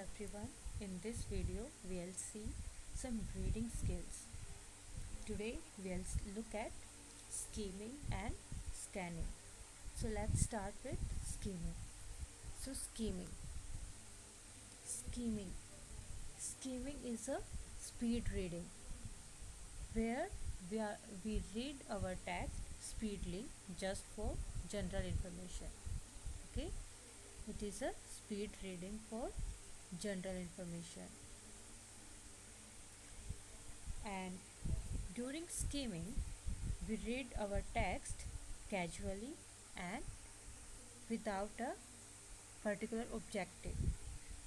everyone. In this video, we'll see some reading skills. Today, we'll look at skimming and scanning. So let's start with skimming. So skimming. Skimming is a speed reading where we read our text speedily just for general information. Okay, it is a speed reading for general information. And during skimming, we read our text casually and without a particular objective.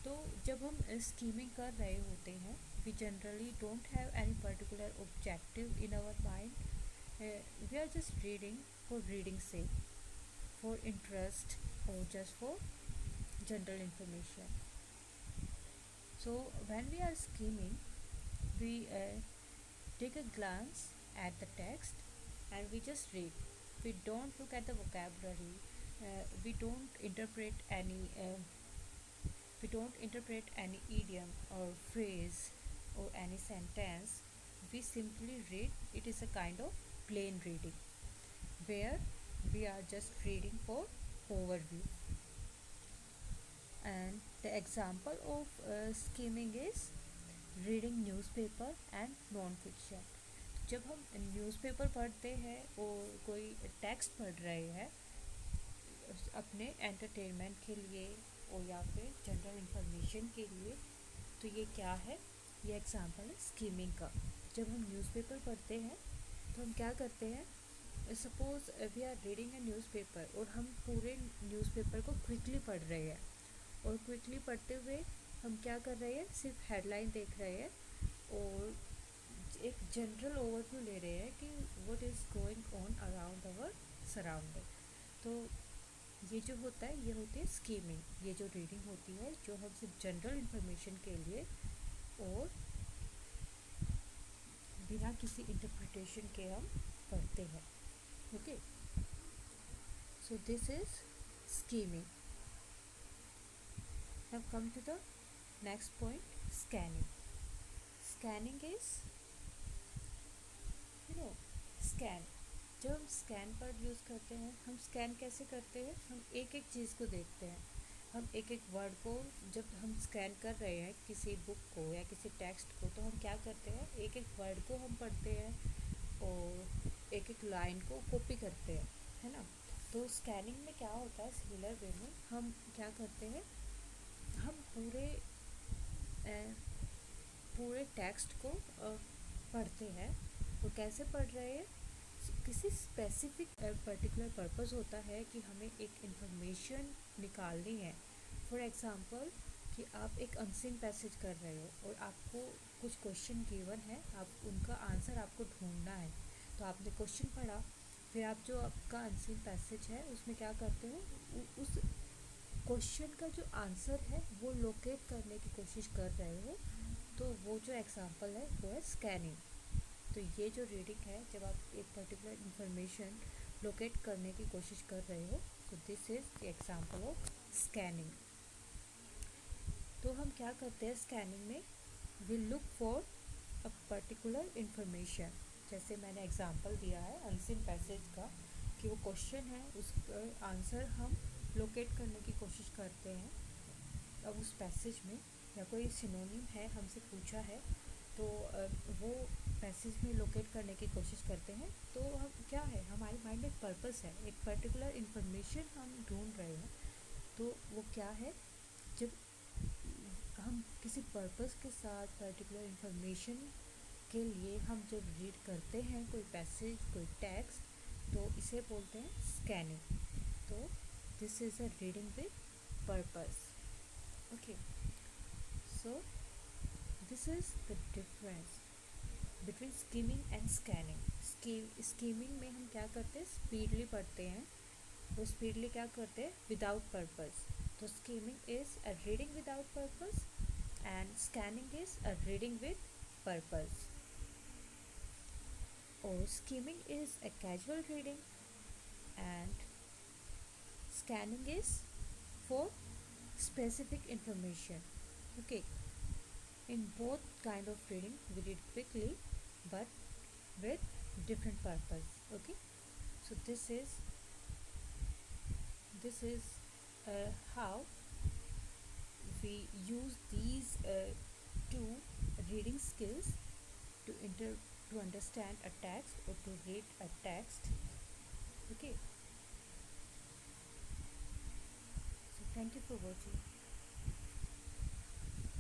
तो जब हम skimming कर रहे होते हैं, we generally don't have any particular objective in our mind. We are just reading for reading sake, for interest, or just for general information. So when we are skimming, we take a glance at the text and we just read. We don't look at the vocabulary. We don't interpret any idiom or phrase or any sentence. We simply read. It is a kind of plain reading where we are just reading for overview. And the example of skimming is reading newspaper and non fiction. जब हम newspaper पढ़ते हैं और कोई text पढ़ रहे हैं अपने एंटरटेनमेंट के लिए और या फिर जनरल इंफॉर्मेशन के लिए, तो ये क्या है, ये एग्जांपल है स्कीमिंग का. जब हम न्यूज़पेपर पढ़ते हैं तो हम क्या करते हैं, suppose we are reading a newspaper और हम पूरे न्यूज़पेपर को क्विकली पढ़ रहे हैं और क्विकली पढ़ते हुए हम क्या कर रहे हैं, सिर्फ हेडलाइन देख रहे हैं और एक जनरल ओवरव्यू ले रहे हैं कि what is going on around our surrounding. तो ये जो होता है, ये होती है स्कीमिंग. ये जो रीडिंग होती है जो हम सिर्फ जनरल इंफॉर्मेशन के लिए और बिना किसी इंटरप्रिटेशन के हम पढ़ते हैं. Okay, so this is skimming. Now come to the next point, scanning. Scanning is, scan. जब हम स्कैन वर्ड यूज़ करते हैं, हम स्कैन कैसे करते हैं, हम एक एक चीज़ को देखते हैं. हम एक एक वर्ड को, जब हम स्कैन कर रहे हैं किसी बुक को या किसी टेक्स्ट को, तो हम क्या करते हैं, एक एक वर्ड को हम पढ़ते हैं और एक एक लाइन को कॉपी करते हैं, है ना. तो स्कैनिंग में क्या होता है, सिमिलर वे में हम क्या करते हैं, हम पूरे टेक्स्ट को पढ़ते हैं. वो कैसे पढ़ रहे हैं, किसी स्पेसिफिक पर्टिकुलर पर्पस होता है कि हमें एक इन्फॉर्मेशन निकालनी है. फॉर एग्ज़ाम्पल कि आप एक अनसीन पैसेज कर रहे हो और आपको कुछ क्वेश्चन गिवन है, आप उनका आंसर आपको ढूंढना है. तो आपने क्वेश्चन पढ़ा, फिर आप जो आपका अनसीन पैसेज है उसमें क्या करते हो, उस क्वेश्चन का जो आंसर है वो लोकेट करने की कोशिश कर रहे हो. तो वो जो एग्जांपल है वो है स्कैनिंग. तो ये जो रीडिंग है, जब आप एक पर्टिकुलर इंफॉर्मेशन लोकेट करने की कोशिश कर रहे हो, तो this is the example of scanning. तो हम क्या करते हैं स्कैनिंग में, we look for a particular information. जैसे मैंने एग्जांपल दिया है अनसीन पैसेज का, कि वो क्वेश्चन है, उसका आंसर हम लोकेट करने की कोशिश करते हैं. अब उस पैसेज में या कोई सिनोनिम है हमसे पूछा है, तो वो पैसेज में लोकेट करने की कोशिश करते हैं. तो हम क्या है, हमारे माइंड में एक पर्पस है, एक पर्टिकुलर इन्फॉर्मेशन हम ढूंढ रहे हैं. तो वो क्या है, जब हम किसी पर्पस के साथ पर्टिकुलर इन्फॉर्मेशन के लिए हम जब रीड करते हैं कोई पैसेज, कोई टेक्स्ट, तो इसे बोलते हैं स्कैनिंग. तो this is a reading with purpose. Okay, so this is the difference between skimming and scanning. Skimming में हम क्या करते हैं, स्पीडली पढ़ते हैं. वो स्पीडली क्या करते हैं, विदाउट पर्पस. तो skimming is a reading without purpose and scanning is a reading with purpose. और skimming is a casual reading and scanning is for specific information. Okay, in both kind of reading we read quickly but with different purpose. Okay, so this is how we use these two reading skills to to understand a text or to read a text. Okay, so thank you for watching.